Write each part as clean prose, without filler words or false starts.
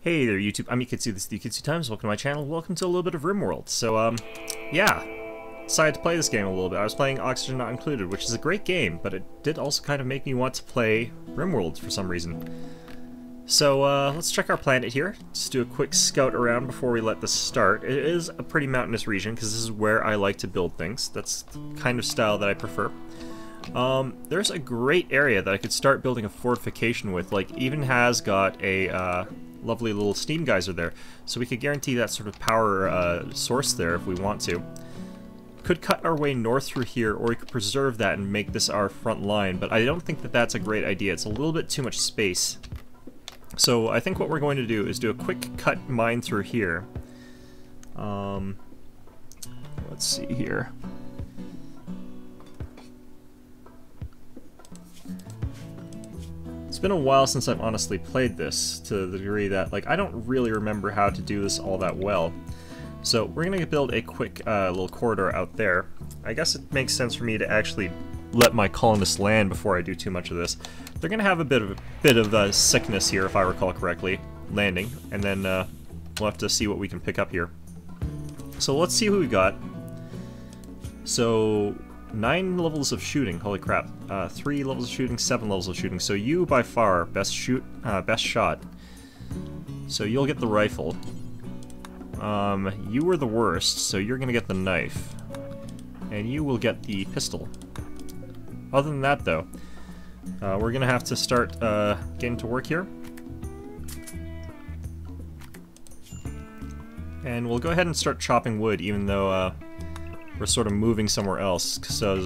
Hey there, YouTube. I'm Yukitsu. This is the Yukitsu Times. Welcome to my channel. Welcome to a little bit of Rimworld. So, yeah. Decided to play this game a little bit. I was playing Oxygen Not Included, which is a great game, but it did also kind of make me want to play Rimworld for some reason. So, let's check our planet here. Just do a quick scout around before we let this start. It is a pretty mountainous region, because this is where I like to build things. That's the kind of style that I prefer. There's a great area that I could start building a fortification with. Like, even has got a, lovely little steam geyser there, so we could guarantee that sort of power source there if we want to. Could cut our way north through here, or we could preserve that and make this our front line, but I don't think that that's a great idea. It's a little bit too much space. So I think what we're going to do is do a quick cut mine through here. Let's see here. It's been a while since I've honestly played this, to the degree that, like, I don't really remember how to do this all that well. So we're going to build a quick little corridor out there. I guess it makes sense for me to actually let my colonists land before I do too much of this. They're going to have a bit of sickness here, if I recall correctly, landing, and then we'll have to see what we can pick up here. So let's see who we got. So 9 levels of shooting, holy crap. 3 levels of shooting, 7 levels of shooting. So you, by far, best shot. So you'll get the rifle. You were the worst, so you're gonna get the knife. And you will get the pistol. Other than that, though, we're gonna have to start getting to work here. And we'll go ahead and start chopping wood, even though we're sort of moving somewhere else, so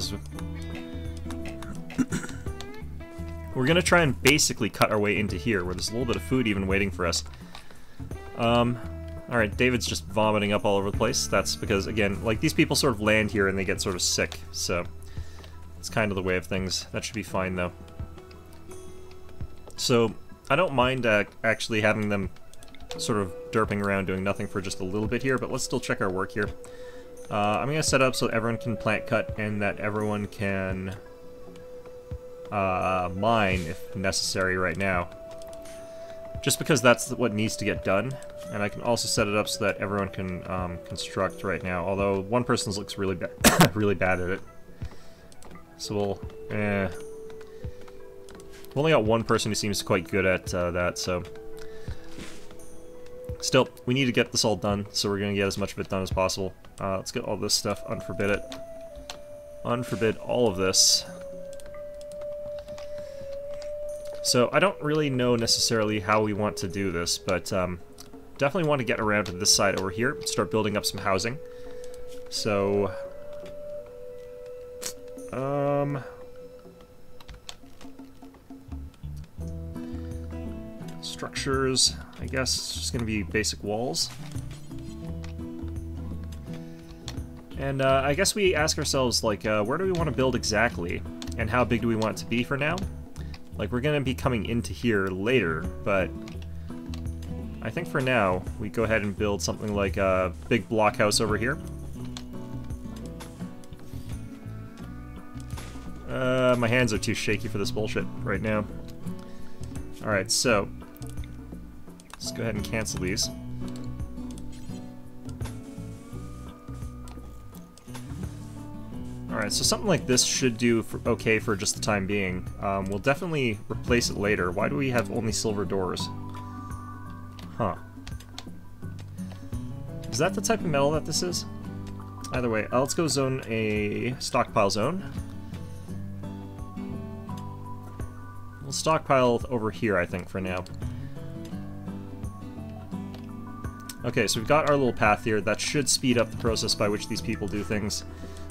we're gonna try and basically cut our way into here, where there's a little bit of food even waiting for us. Alright, David's just vomiting up all over the place. That's because, again, like, these people sort of land here and they get sort of sick, so it's kind of the way of things. That should be fine, though. So, I don't mind actually having them sort of derping around doing nothing for just a little bit here, but let's still check our work here. I'm going to set up so everyone can plant cut and that everyone can mine if necessary right now. Just because that's what needs to get done. And I can also set it up so that everyone can construct right now, although one person looks really really bad at it. So we'll we've only got one person who seems quite good at that, so still, we need to get this all done, so we're going to get as much of it done as possible. Let's get all this stuff, unforbid it. Unforbid all of this. So, I don't really know necessarily how we want to do this, but definitely want to get around to this side over here, start building up some housing. So, structures, I guess it's just going to be basic walls. And I guess we ask ourselves, like, where do we want to build exactly? And how big do we want it to be for now? Like, we're going to be coming into here later, but I think for now, we go ahead and build something like a big blockhouse over here. My hands are too shaky for this bullshit right now. Alright, so let's go ahead and cancel these. Alright, so something like this should do okay for just the time being. We'll definitely replace it later. Why do we have only silver doors? Huh. Is that the type of metal that this is? Either way, let's go zone a stockpile zone. We'll stockpile over here, I think, for now. Okay, so we've got our little path here. That should speed up the process by which these people do things.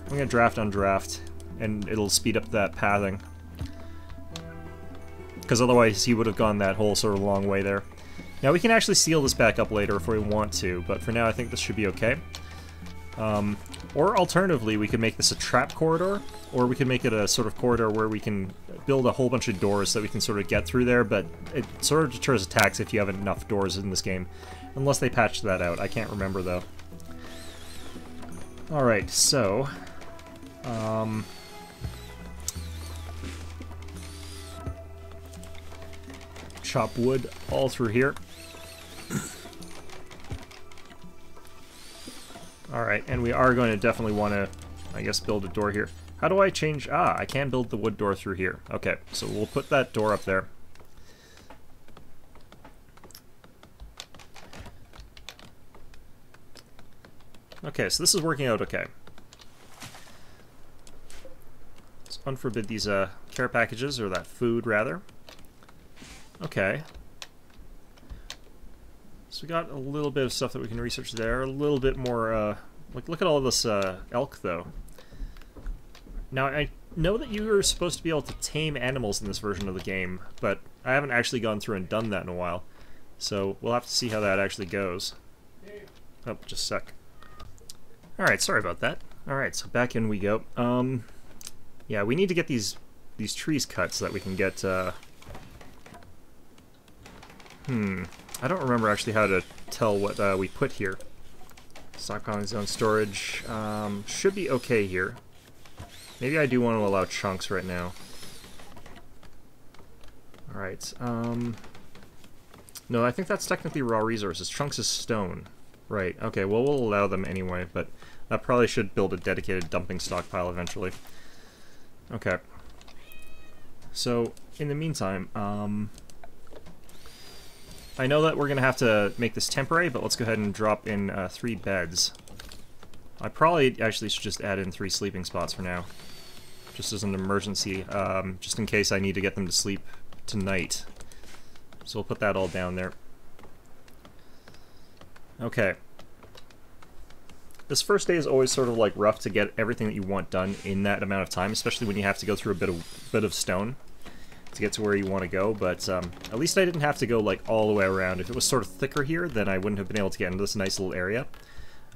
I'm going to draft on draft, and it'll speed up that pathing. Because otherwise he would have gone that whole sort of long way there. Now we can actually seal this back up later if we want to, but for now I think this should be okay. Or alternatively, we could make this a trap corridor, or we could make it a sort of corridor where we can build a whole bunch of doors so that we can sort of get through there, but it sort of deters attacks if you have enough doors in this game. Unless they patch that out. I can't remember, though. Alright, so chop wood all through here. Alright, and we are going to definitely want to, I guess, build a door here. How do I change? Ah, I can build the wood door through here. Okay, so we'll put that door up there. Okay, so this is working out okay. Let's unforbid these care packages, or that food, rather. Okay. So we got a little bit of stuff that we can research there. A little bit more, like, look at all this elk, though. Now, I know that you are supposed to be able to tame animals in this version of the game, but I haven't actually gone through and done that in a while. So we'll have to see how that actually goes. Oh, just a sec. Alright, sorry about that. Alright, so back in we go. Yeah, we need to get these trees cut so that we can get, I don't remember actually how to tell what we put here. Stockpiling zone storage should be okay here. Maybe I do want to allow chunks right now. Alright, no, I think that's technically raw resources. Chunks is stone. Right, okay, well, we'll allow them anyway, but that probably should build a dedicated dumping stockpile eventually. Okay. So, in the meantime, I know that we're going to have to make this temporary, but let's go ahead and drop in 3 beds. I probably actually should just add in 3 sleeping spots for now. Just as an emergency, just in case I need to get them to sleep tonight. So we'll put that all down there. Okay. This first day is always sort of like rough to get everything that you want done in that amount of time, especially when you have to go through a bit of stone to get to where you want to go, but at least I didn't have to go like all the way around. If it was sort of thicker here, then I wouldn't have been able to get into this nice little area.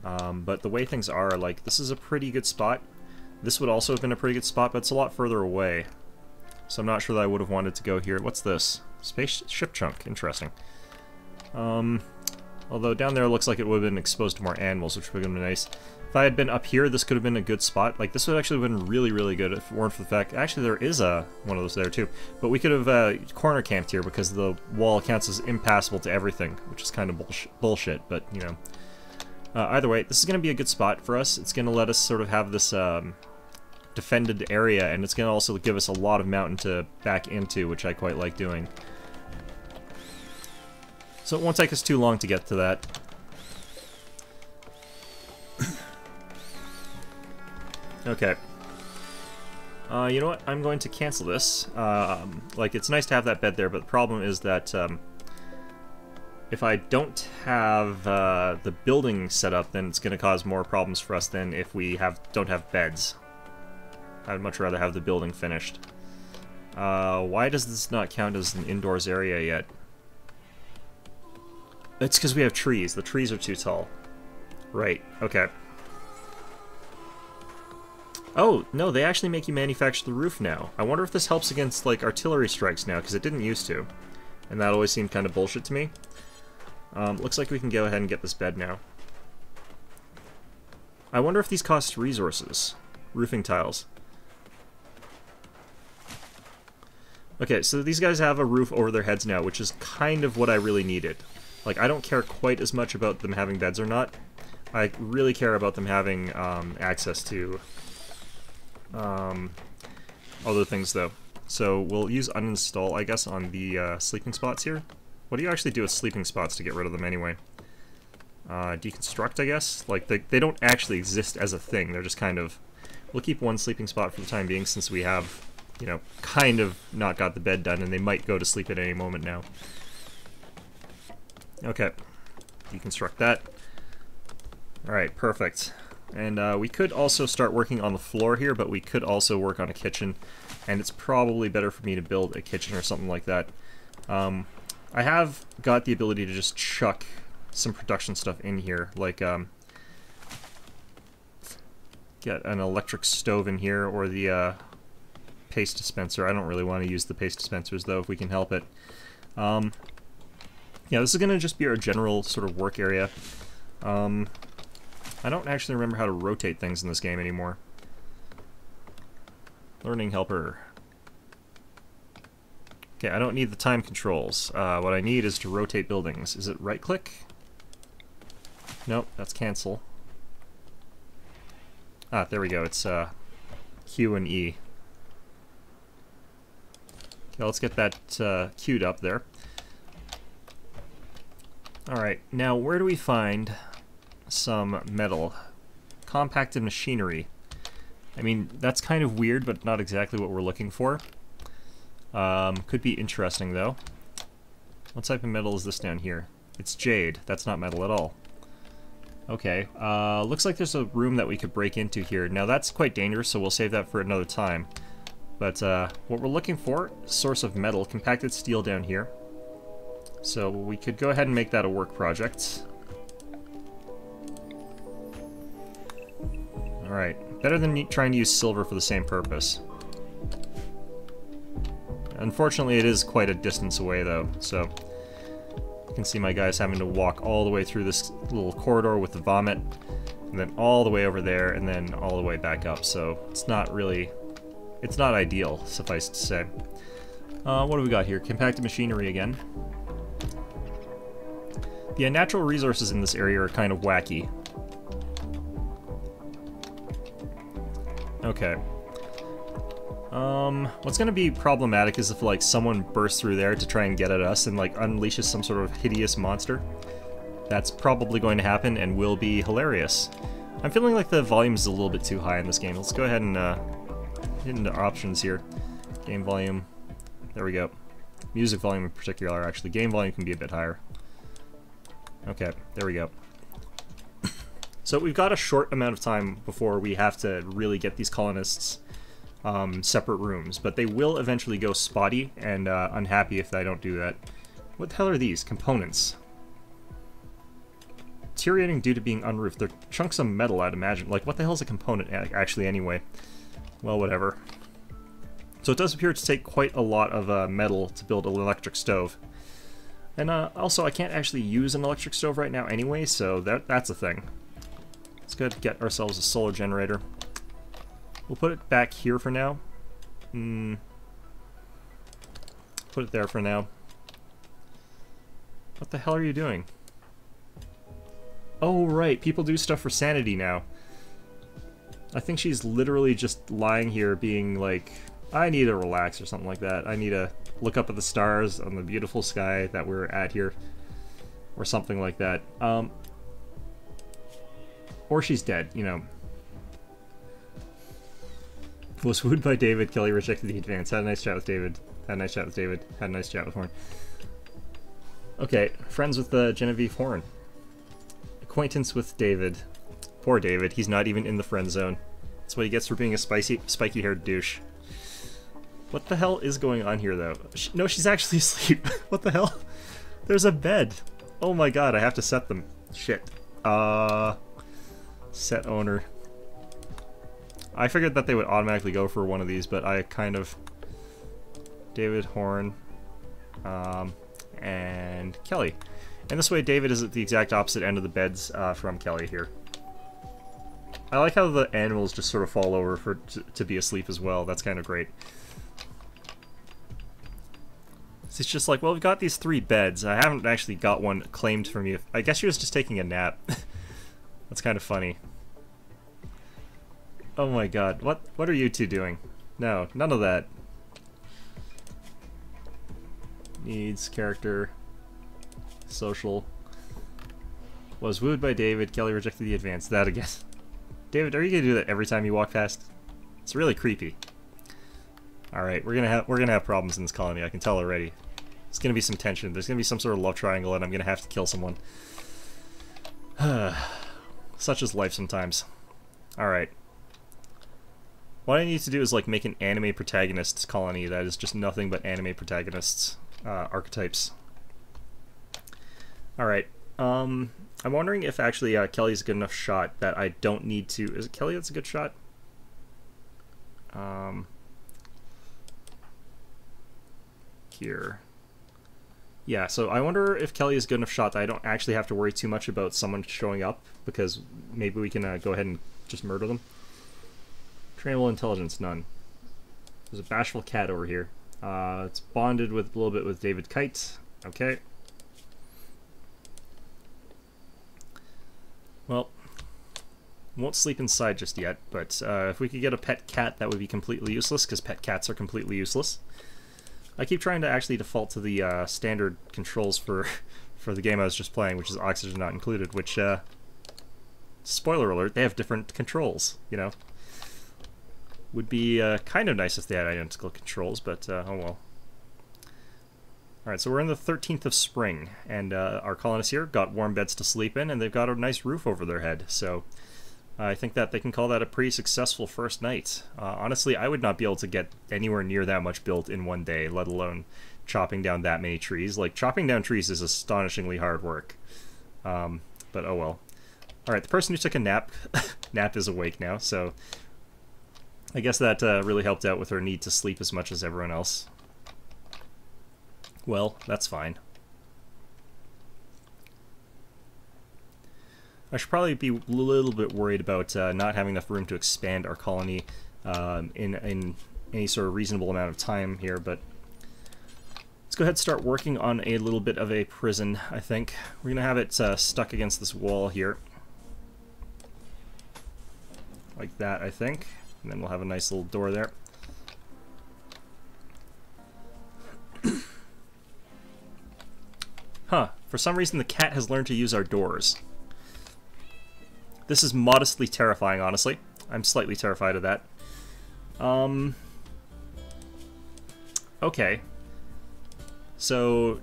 But the way things are, like, this is a pretty good spot. This would also have been a pretty good spot, but it's a lot further away. So I'm not sure that I would have wanted to go here. What's this? Spaceship chunk. Interesting. Although down there it looks like it would have been exposed to more animals, which would have been nice. If I had been up here, this could have been a good spot. Like, this would actually have been really, really good if it weren't for the fact... Actually, there is one of those there, too. But we could have corner camped here because the wall counts as impassable to everything, which is kind of bullshit, but, you know. Either way, this is going to be a good spot for us. It's going to let us sort of have this defended area, and it's going to also give us a lot of mountain to back into, which I quite like doing. So it won't take us too long to get to that. Okay. You know what? I'm going to cancel this. Like, it's nice to have that bed there, but the problem is that if I don't have the building set up, then it's going to cause more problems for us than if we don't have beds. I'd much rather have the building finished. Why does this not count as an indoors area yet? It's because we have trees. The trees are too tall. Right, okay. Oh, no, they actually make you manufacture the roof now. I wonder if this helps against, like, artillery strikes now, because it didn't used to. And that always seemed kind of bullshit to me. Looks like we can go ahead and get this bed now. I wonder if these cost resources. Roofing tiles. Okay, so these guys have a roof over their heads now, which is kind of what I really needed. Like, I don't care quite as much about them having beds or not. I really care about them having access to other things, though. So we'll use uninstall, I guess, on the sleeping spots here. What do you actually do with sleeping spots to get rid of them anyway? Deconstruct, I guess? Like, they don't actually exist as a thing. They're just kind of... We'll keep one sleeping spot for the time being since we have, you know, kind of not got the bed done, and they might go to sleep at any moment now. Okay. Deconstruct that. Alright, perfect. And we could also start working on the floor here, but we could also work on a kitchen. And it's probably better for me to build a kitchen or something like that. I have got the ability to just chuck some production stuff in here, like get an electric stove in here, or the paste dispenser. I don't really want to use the paste dispensers, though, if we can help it. Yeah, this is going to just be our general sort of work area. I don't actually remember how to rotate things in this game anymore. Learning helper. Okay, I don't need the time controls. What I need is to rotate buildings. Is it right-click? Nope, that's cancel. Ah, there we go. It's Q and E. Okay, let's get that queued up there. Alright, now where do we find some metal? Compacted machinery. I mean, that's kind of weird, but not exactly what we're looking for. Could be interesting, though. What type of metal is this down here? It's jade. That's not metal at all. Okay, looks like there's a room that we could break into here. Now, that's quite dangerous, so we'll save that for another time. But what we're looking for, source of metal, compacted steel down here. So we could go ahead and make that a work project. Alright, better than trying to use silver for the same purpose. Unfortunately, it is quite a distance away, though, so you can see my guys having to walk all the way through this little corridor with the vomit, and then all the way over there, and then all the way back up, so it's not really... it's not ideal, suffice to say. What do we got here? Compacted machinery again. The natural resources in this area are kind of wacky. Okay. What's gonna be problematic is if, like, someone bursts through there to try and get at us and, like, unleashes some sort of hideous monster. That's probably going to happen and will be hilarious. I'm feeling like the volume is a little bit too high in this game. Let's go ahead and, get into options here. Game volume. There we go. Music volume in particular, actually. Game volume can be a bit higher. Okay, there we go. So we've got a short amount of time before we have to really get these colonists separate rooms, but they will eventually go spotty and unhappy if I don't do that. What the hell are these? Components. Deteriorating due to being unroofed. They're chunks of metal, I'd imagine. Like, what the hell is a component actually anyway? Well, whatever. So it does appear to take quite a lot of metal to build an electric stove. And also, I can't actually use an electric stove right now anyway, so that's a thing. Let's go ahead and get ourselves a solar generator. We'll put it back here for now. Put it there for now. What the hell are you doing? Oh, right. People do stuff for sanity now. I think she's literally just lying here being like, I need to relax or something like that. I need to look up at the stars on the beautiful sky that we're at here. Or something like that. Or she's dead, you know. Was wooed by David. Kelly rejected the advance. Had a nice chat with David. Had a nice chat with David. Had a nice chat with Horn. Okay, friends with Genevieve Horn. Acquaintance with David. Poor David. He's not even in the friend zone. That's what he gets for being a spiky-haired douche. What the hell is going on here, though? No, she's actually asleep. What the hell? There's a bed. Oh my god, I have to set them. Shit. Set owner. I figured that they would automatically go for one of these, but I kind of... David, Horn, and Kelly. And this way David is at the exact opposite end of the beds from Kelly here. I like how the animals just sort of fall over to be asleep as well. That's kind of great. So it's just like, well, we've got these 3 beds. I haven't actually got one claimed from you. I guess she was just taking a nap. That's kind of funny. Oh my god, what are you two doing? No, none of that. Needs, character, social. Was wooed by David, Kelly rejected the advance. That again. David, are you gonna do that every time you walk past? It's really creepy. Alright, we're gonna have problems in this colony, I can tell already. There's gonna be some tension, there's gonna be some sort of love triangle, and I'm gonna have to kill someone. Such is life sometimes. Alright. What I need to do is, like, make an anime protagonist colony that is just nothing but anime protagonists, archetypes. Alright, I'm wondering if actually Kelly's a good enough shot that I don't need to... Is it Kelly that's a good shot? Here. Yeah, so I wonder if Kelly is a good enough shot that I don't actually have to worry too much about someone showing up, because maybe we can go ahead and just murder them. Trainable intelligence, none. There's a bashful cat over here. It's bonded with a little bit with David Kite. Okay. Well, won't sleep inside just yet, but if we could get a pet cat, that would be completely useless, because pet cats are completely useless. I keep trying to actually default to the standard controls for the game I was just playing, which is Oxygen Not Included, which, spoiler alert, they have different controls, you know. Would be kind of nice if they had identical controls, but oh well. Alright, so we're in the 13th of spring, and our colonists here got warm beds to sleep in, and they've got a nice roof over their head, so I think that they can call that a pretty successful first night. Honestly, I would not be able to get anywhere near that much built in one day, let alone chopping down that many trees. Like, chopping down trees is astonishingly hard work. But oh well. Alright, the person who took a nap is awake now, so I guess that really helped out with her need to sleep as much as everyone else. Well, that's fine. I should probably be a little bit worried about not having enough room to expand our colony in any sort of reasonable amount of time here, but let's go ahead and start working on a little bit of a prison, I think. We're going to have it stuck against this wall here. Like that, I think. And then we'll have a nice little door there. Huh. For some reason the cat has learned to use our doors. This is modestly terrifying, honestly. I'm slightly terrified of that. Okay. So,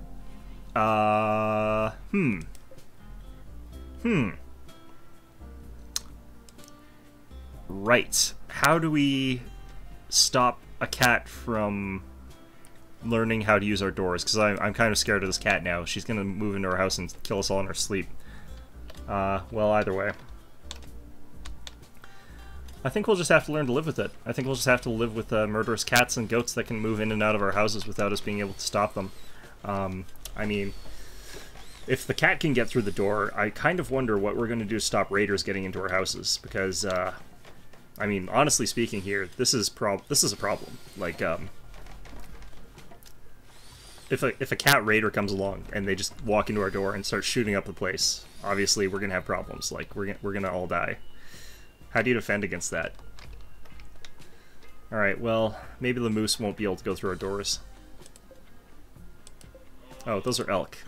Right. How do we stop a cat from learning how to use our doors? Because I'm kind of scared of this cat now. She's going to move into our house and kill us all in our sleep. Well, either way. I think we'll just have to learn to live with it. I think we'll just have to live with murderous cats and goats that can move in and out of our houses without us being able to stop them. I mean, if the cat can get through the door, I kind of wonder what we're going to do to stop raiders getting into our houses, because, I mean, honestly speaking here, this is a problem. Like, if a cat raider comes along and they just walk into our door and start shooting up the place, obviously we're gonna have problems. Like, we're gonna all die. How do you defend against that? Alright, well, maybe the moose won't be able to go through our doors. Oh, those are elk.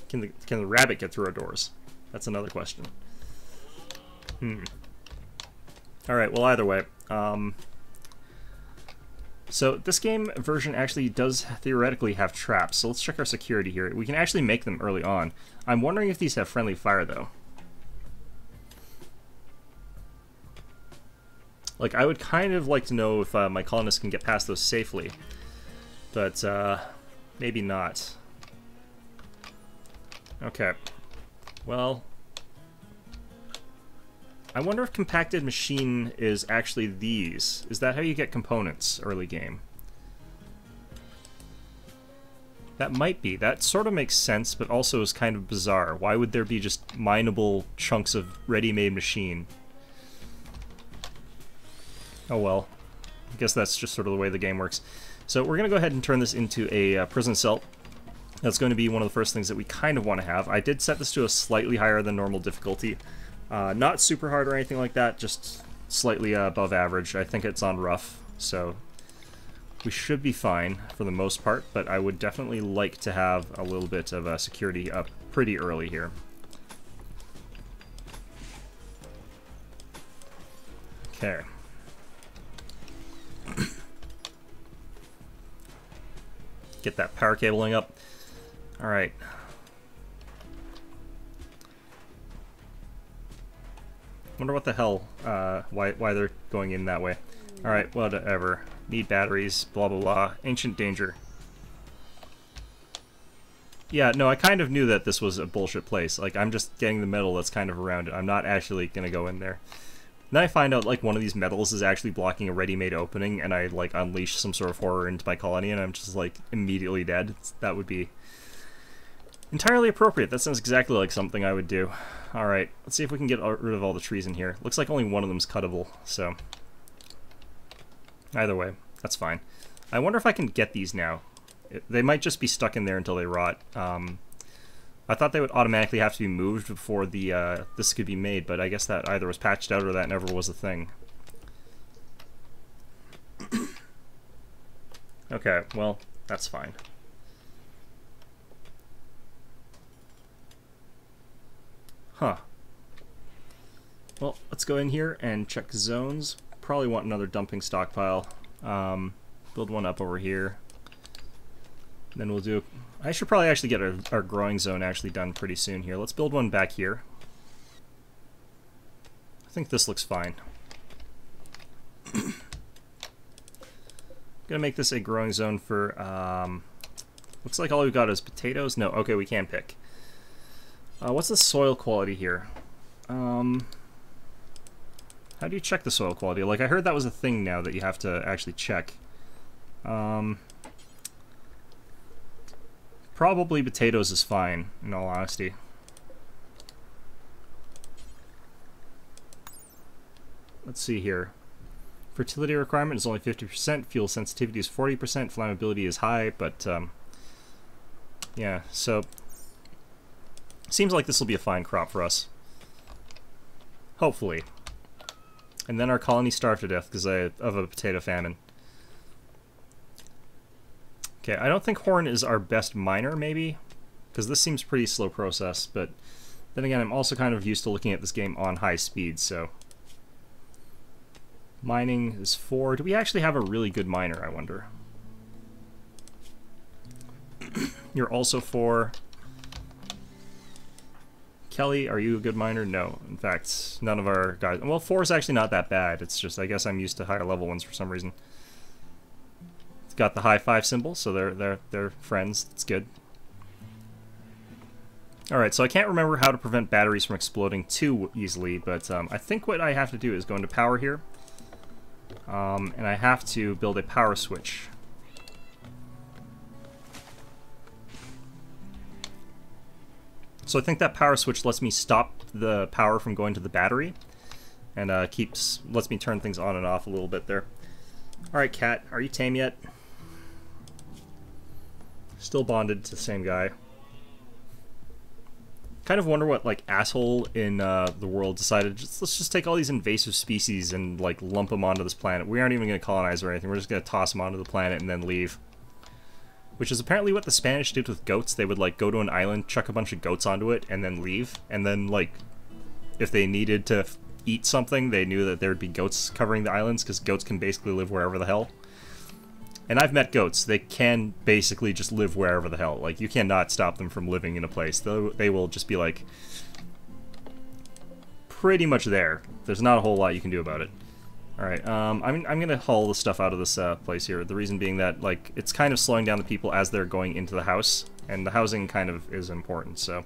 Can the rabbit get through our doors? That's another question. Alright, well, either way. So this game version actually does theoretically have traps, so let's check our security here. We can actually make them early on. I'm wondering if these have friendly fire, though. Like, I would kind of like to know if my colonists can get past those safely, but maybe not. Okay. Well, I wonder if compacted machine is actually these. Is that how you get components early game? That might be. That sort of makes sense, but also is kind of bizarre. Why would there be just mineable chunks of ready-made machine? Oh well. I guess that's just sort of the way the game works. So we're going to go ahead and turn this into a prison cell. That's going to be one of the first things that we kind of want to have. I did set this to a slightly higher than normal difficulty. Not super hard or anything like that, just slightly above average. I think it's on rough, so we should be fine for the most part, but I would definitely like to have a little bit of security up pretty early here. Okay. Get that power cabling up. Alright. Wonder what the hell, why they're going in that way. Alright, whatever. Need batteries, blah blah blah. Ancient danger. Yeah, no, I kind of knew that this was a bullshit place. Like, I'm just getting the metal that's kind of around it. I'm not actually gonna go in there. Then I find out, like, one of these metals is actually blocking a ready-made opening, and I, like, unleash some sort of horror into my colony, and I'm just, like, immediately dead. That would be entirely appropriate. That sounds exactly like something I would do. Alright, let's see if we can get rid of all the trees in here. Looks like only one of them's cuttable, so either way, that's fine. I wonder if I can get these now. They might just be stuck in there until they rot. I thought they would automatically have to be moved before the this could be made, but I guess that either was patched out or that never was a thing. Okay, well, that's fine. Huh. Well, let's go in here and check zones. Probably want another dumping stockpile. Build one up over here. Then we'll do... I should probably actually get our growing zone actually done pretty soon here. Let's build one back here. I think this looks fine. Gonna make this a growing zone for... looks like all we've got is potatoes. No, okay, we can pick. What's the soil quality here? How do you check the soil quality? Like, I heard that was a thing now that you have to actually check. Probably potatoes is fine, in all honesty. Let's see here. Fertility requirement is only 50%, fuel sensitivity is 40%, flammability is high, but, yeah, so... Seems like this will be a fine crop for us. Hopefully. And then our colony starved to death because of a potato famine. Okay, I don't think Horn is our best miner, maybe, because this seems pretty slow process, but then again, I'm also kind of used to looking at this game on high speed, so... Mining is 4. Do we actually have a really good miner, I wonder? You're also 4. Kelly, are you a good miner? No. In fact, none of our guys... Well, 4 is actually not that bad. It's just, I guess I'm used to higher level ones for some reason. It's got the high 5 symbol, so they're friends. It's good. Alright, so I can't remember how to prevent batteries from exploding too easily, but I think what I have to do is go into power here. And I have to build a power switch. So I think that power switch lets me stop the power from going to the battery, and lets me turn things on and off a little bit there. Alright, cat, are you tame yet? Still bonded to the same guy. Kind of wonder what, like, asshole in the world decided, let's just take all these invasive species and, like, lump them onto this planet. We aren't even going to colonize or anything, we're just going to toss them onto the planet and then leave. Which is apparently what the Spanish did with goats. They would, like, go to an island, chuck a bunch of goats onto it, and then leave. And then, like, if they needed to eat something, they knew that there would be goats covering the islands, because goats can basically live wherever the hell. And I've met goats. They can basically just live wherever the hell. Like, you cannot stop them from living in a place. They will just be, like, pretty much there. There's not a whole lot you can do about it. Alright, I'm gonna haul the stuff out of this place here. The reason being that, like, it's kind of slowing down the people as they're going into the house. And the housing kind of is important, so...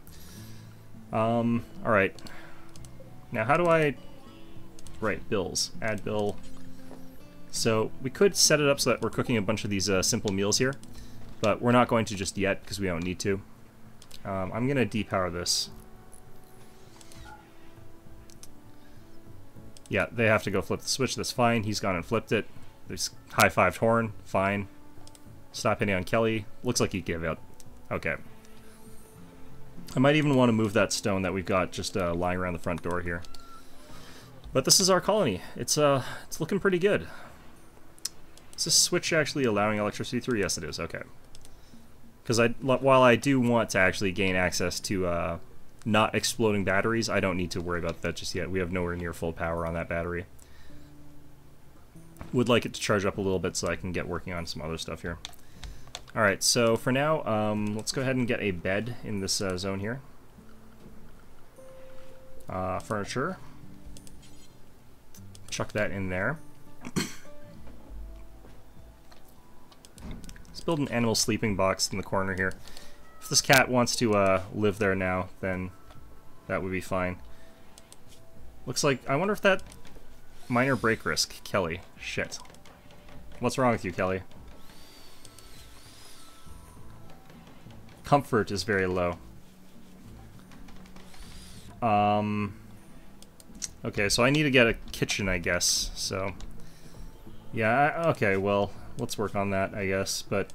alright. Now, how do I... Right, bills. Add bill... So, we could set it up so that we're cooking a bunch of these simple meals here, but we're not going to just yet, because we don't need to. I'm going to depower this. Yeah, they have to go flip the switch, that's fine. He's gone and flipped it. There's high-fived Horn, fine. Stop hitting on Kelly. Looks like he gave up. Okay. I might even want to move that stone that we've got just lying around the front door here. But this is our colony. It's looking pretty good. Is this switch actually allowing electricity through? Yes, it is. Okay. Because while I do want to actually gain access to not exploding batteries, I don't need to worry about that just yet. We have nowhere near full power on that battery. Would like it to charge up a little bit so I can get working on some other stuff here. Alright, so for now, let's go ahead and get a bed in this zone here. Furniture. Chuck that in there. Let's build an animal sleeping box in the corner here. If this cat wants to live there now, then that would be fine. Looks like... I wonder if that... Minor break risk. Kelly. Shit. What's wrong with you, Kelly? Comfort is very low. Okay, so I need to get a kitchen, I guess, so... Yeah, okay, well, let's work on that, I guess. But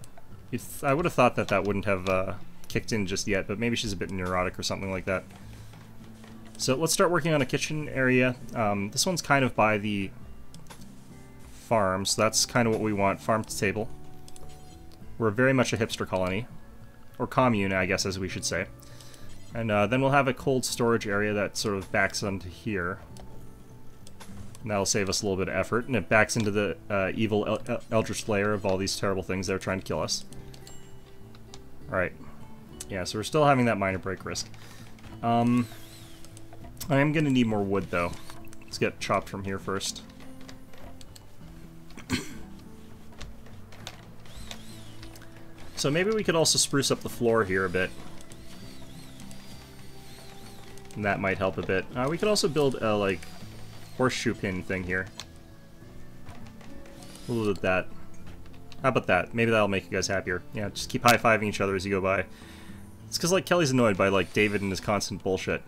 I would have thought that that wouldn't have kicked in just yet, but maybe she's a bit neurotic or something like that. So let's start working on a kitchen area. This one's kind of by the farm, so that's kind of what we want, farm to table. We're very much a hipster colony, or commune, I guess, as we should say. And then we'll have a cold storage area that sort of backs onto here. And that'll save us a little bit of effort, and it backs into the evil eldritch layer of all these terrible things that are trying to kill us. Alright. Yeah, so we're still having that minor break risk. I am going to need more wood, though. Let's get chopped from here first. So maybe we could also spruce up the floor here a bit. And that might help a bit. We could also build a, like, horseshoe pin thing here. We'll do that. How about that? Maybe that'll make you guys happier. Yeah, just keep high-fiving each other as you go by. It's because, like, Kelly's annoyed by, like, David and his constant bullshit.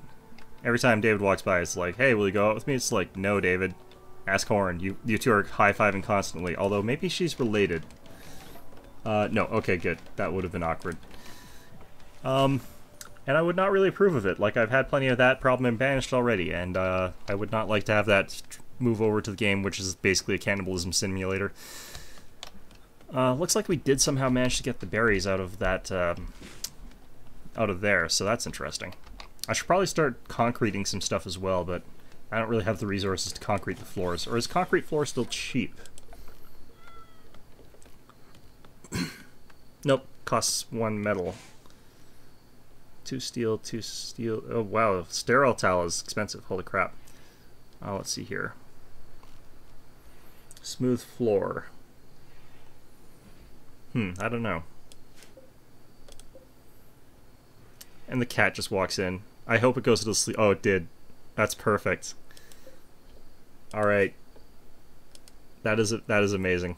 Every time David walks by, it's like, hey, will you go out with me? It's like, no, David. Ask Horn. You two are high-fiving constantly. Although, maybe she's related. No, okay, good. That would have been awkward. And I would not really approve of it. Like, I've had plenty of that problem and banished already, and I would not like to have that move over to the game, which is basically a cannibalism simulator. Looks like we did somehow manage to get the berries out of that, out of there, so that's interesting. I should probably start concreting some stuff as well, but I don't really have the resources to concrete the floors. Or is concrete floor still cheap? Nope, costs 1 metal. 2 steel, 2 steel. Oh wow, sterile tile is expensive. Holy crap. Let's see here. Smooth floor. I don't know. And the cat just walks in. I hope it goes to sleep. Oh, it did. That's perfect. Alright. That is amazing.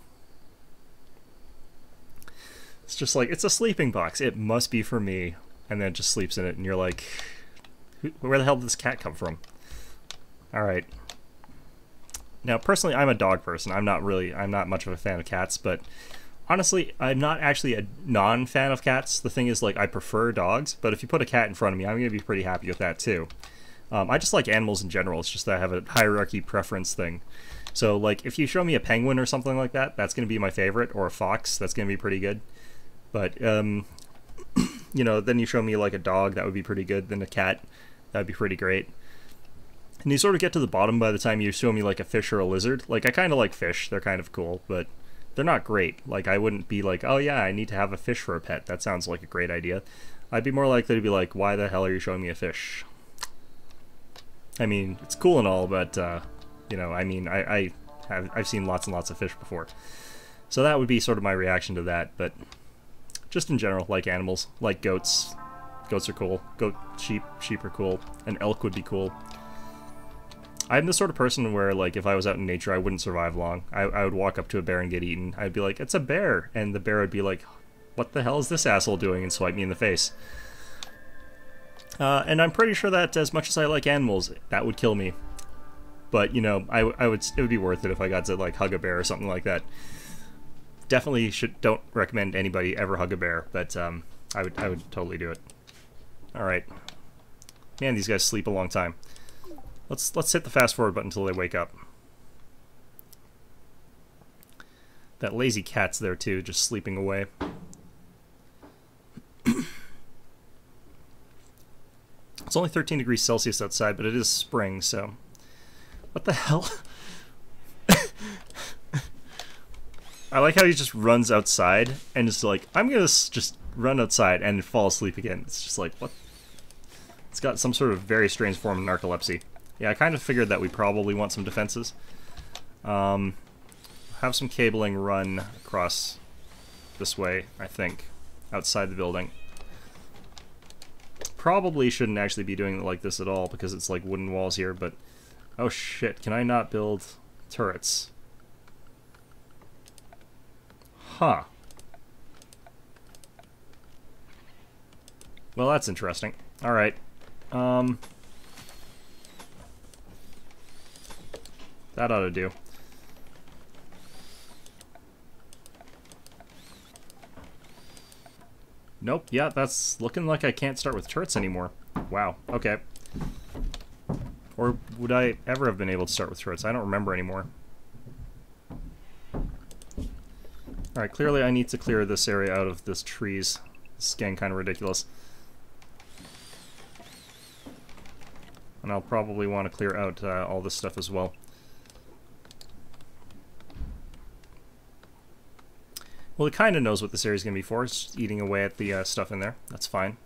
It's just like, it's a sleeping box. It must be for me. And then it just sleeps in it, and you're like, where the hell did this cat come from? Alright. Now, personally, I'm a dog person. I'm not much of a fan of cats, but honestly, I'm not actually a non-fan of cats. The thing is, like, I prefer dogs, but if you put a cat in front of me, I'm going to be pretty happy with that, too. I just like animals in general. It's just that I have a hierarchy preference thing. So, like, if you show me a penguin or something like that, that's going to be my favorite, or a fox, that's going to be pretty good. But, you know, then you show me, like, a dog, that would be pretty good, then a cat, that would be pretty great. And you sort of get to the bottom by the time you show me, like, a fish or a lizard. Like, I kind of like fish, they're kind of cool, but they're not great. Like, I wouldn't be like, oh yeah, I need to have a fish for a pet, that sounds like a great idea. I'd be more likely to be like, why the hell are you showing me a fish? I mean, it's cool and all, but, you know, I mean, I've seen lots and lots of fish before. So that would be sort of my reaction to that, but just in general, like animals, like goats. Goats are cool. Sheep are cool. An elk would be cool. I'm the sort of person where, like, if I was out in nature, I wouldn't survive long. I would walk up to a bear and get eaten. I'd be like, it's a bear! And the bear would be like, what the hell is this asshole doing? And swipe me in the face. And I'm pretty sure that as much as I like animals, that would kill me. But, you know, it would be worth it if I got to, like, hug a bear or something like that. Definitely don't recommend anybody ever hug a bear, but I would totally do it. Alright. Man, these guys sleep a long time. Let's hit the fast forward button until they wake up. That lazy cat's there too, just sleeping away. It's only 13 degrees Celsius outside, but it is spring, so... What the hell? I like how he just runs outside and is like, I'm gonna just run outside and fall asleep again. It's just like, what? It's got some sort of very strange form of narcolepsy. Yeah, I kind of figured that we probably want some defenses. Have some cabling run across this way, I think, outside the building. Probably shouldn't actually be doing it like this at all because it's like wooden walls here, but... Oh shit, can I not build turrets? Huh. Well, that's interesting. Alright. That ought to do. Nope, yeah, that's looking like I can't start with turrets anymore. Wow, okay. Or would I ever have been able to start with turrets? I don't remember anymore. Alright, clearly I need to clear this area out of this trees. This is getting kind of ridiculous. And I'll probably want to clear out all this stuff as well. Well, it kind of knows what this area is going to be for. It's just eating away at the stuff in there. That's fine.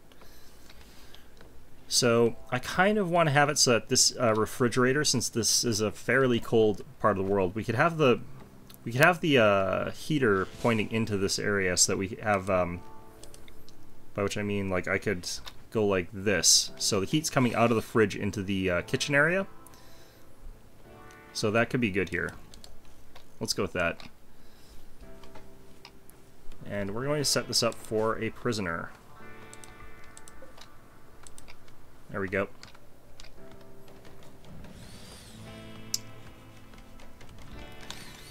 So I kind of want to have it so that this refrigerator, since this is a fairly cold part of the world, we could have the heater pointing into this area so that we have, by which I mean, like, I could go like this. So the heat's coming out of the fridge into the kitchen area. So that could be good here. Let's go with that. And we're going to set this up for a prisoner. There we go.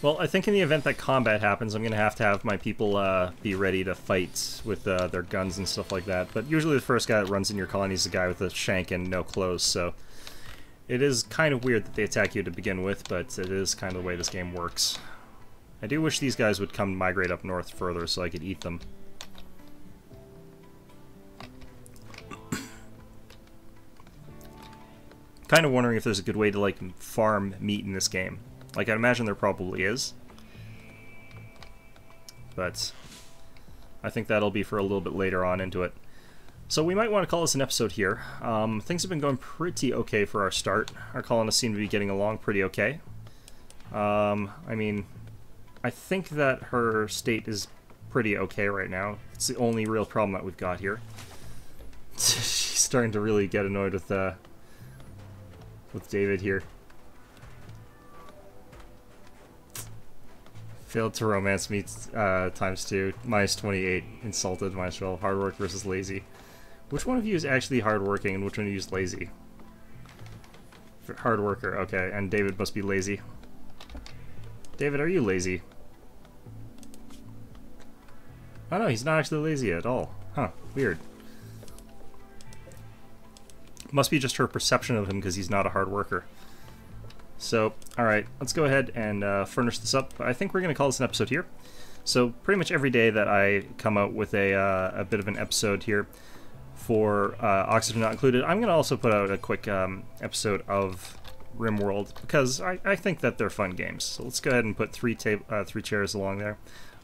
Well, I think in the event that combat happens, I'm going to have my people be ready to fight with their guns and stuff like that. But usually the first guy that runs in your colony is a guy with a shank and no clothes, so it is kind of weird that they attack you to begin with, but it is kind of the way this game works. I do wish these guys would come migrate up north further so I could eat them. Kind of wondering if there's a good way to, like, farm meat in this game. Like, I imagine there probably is. But I think that'll be for a little bit later on into it. So we might want to call this an episode here. Things have been going pretty okay for our start. Our colonists seem to be getting along pretty okay. I mean, I think that her state is pretty okay right now. It's the only real problem that we've got here. She's starting to really get annoyed with David here. Failed to romance me ×2. -28. Insulted. -12. Hard work versus lazy. Which one of you is actually hardworking and which one of you is lazy? Hard worker, okay. And David must be lazy. David, are you lazy? Oh no, he's not actually lazy at all. Huh, weird. Must be just her perception of him because he's not a hard worker. So, alright, let's go ahead and furnish this up. I think we're going to call this an episode here. So, pretty much every day that I come out with a bit of an episode here for Oxygen Not Included, I'm going to also put out a quick episode of Rimworld because I think that they're fun games. So let's go ahead and put three chairs along there,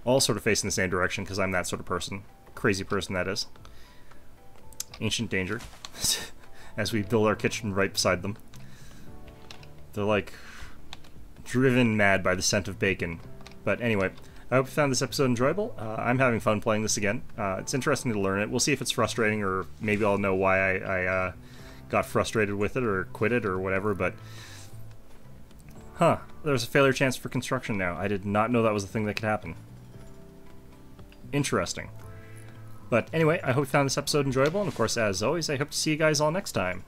all sort of facing the same direction because I'm that sort of person. Crazy person, that is. Ancient danger. As we build our kitchen right beside them. They're like driven mad by the scent of bacon. But anyway, I hope you found this episode enjoyable. I'm having fun playing this again. It's interesting to learn it. We'll see if it's frustrating, or maybe I'll know why I got frustrated with it or quit it or whatever, but there's a failure chance for construction now. I did not know that was a thing that could happen. Interesting. But anyway, I hope you found this episode enjoyable, and of course, as always, I hope to see you guys all next time.